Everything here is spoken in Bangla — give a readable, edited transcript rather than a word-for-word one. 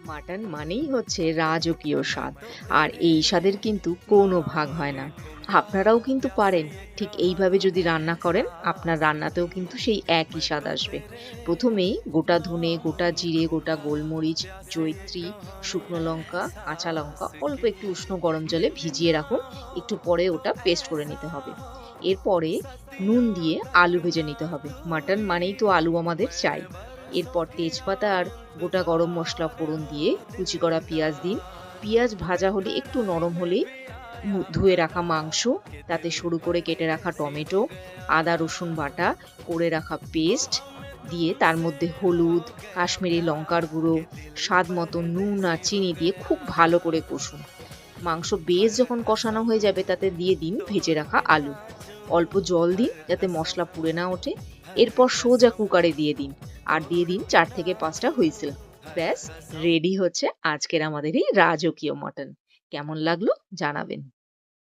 মাটন মানেই হচ্ছে রাজকীয় স্বাদ। আর এই স্বাদের কিন্তু কোনো ভাগ হয় না। আপনারাও কিন্তু পারেন ঠিক এইভাবে যদি রান্না করেন, আপনার রান্নাতেও কিন্তু সেই একই স্বাদ আসবে। প্রথমেই গোটা ধনে, গোটা জিরে, গোটা গোলমরিচ, জয়িত্রী, শুকনো লঙ্কা, কাঁচা লঙ্কা অল্প একটু উষ্ণ গরম জলে ভিজিয়ে রাখুন। একটু পরে ওটা পেস্ট করে নিতে হবে। এরপরে নুন দিয়ে আলু ভেজে নিতে হবে। মাটন মানেই তো আলু আমাদের চাই। এরপর তেজপাতা আর গোটা গরম মসলা ফোড়ন দিয়ে কুচি করা পেঁয়াজ দিন। পেঁয়াজ ভাজা হলে একটু নরম হলেই ধুয়ে রাখা মাংস, তাতে সরু করে কেটে রাখা টমেটো, আদা রসুন বাটা, করে রাখা পেস্ট দিয়ে তার মধ্যে হলুদ, কাশ্মীরি লঙ্কার গুঁড়ো, স্বাদ মতো নুন আর চিনি দিয়ে খুব ভালো করে কষুন। মাংস বেশ যখন কষানো হয়ে যাবে তাতে দিয়ে দিন ভেজে রাখা আলু। অল্প জল দিন যাতে মশলা পুড়ে না ওঠে। এরপর সোজা কুকারে দিয়ে দিন আর দিয়ে দিন ৪ থেকে ৫টা হুইসেল। ব্যাস, রেডি হচ্ছে আজকের আমাদের এই রাজকীয় মটন। কেমন লাগলো জানাবেন।